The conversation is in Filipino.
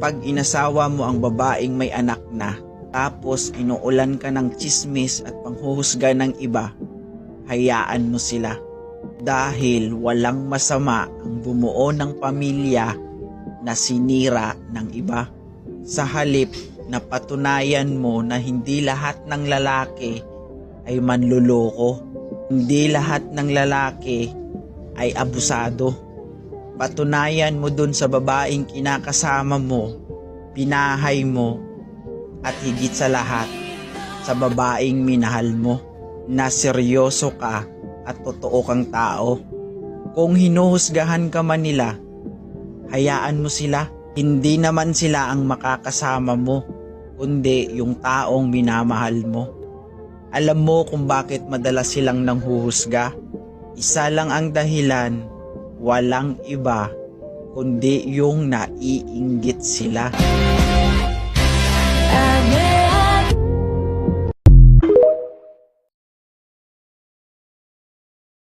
Kapag inasawa mo ang babaeng may anak na, tapos inuulan ka ng tsismis at panghuhusga ng iba, hayaan mo sila. Dahil walang masama ang bumuo ng pamilya na sinira ng iba. Sa halip na patunayan mo na hindi lahat ng lalaki ay manluloko, hindi lahat ng lalaki ay abusado. Patunayan mo dun sa babaeng kinakasama mo, pinahay mo, at higit sa lahat, sa babaeng minahal mo, na seryoso ka at totoo kang tao. Kung hinuhusgahan ka man nila, hayaan mo sila. Hindi naman sila ang makakasama mo, kundi yung taong minamahal mo. Alam mo kung bakit madalas silang nanghuhusga? Isa lang ang dahilan, walang iba, kundi yung naiinggit sila. Amen.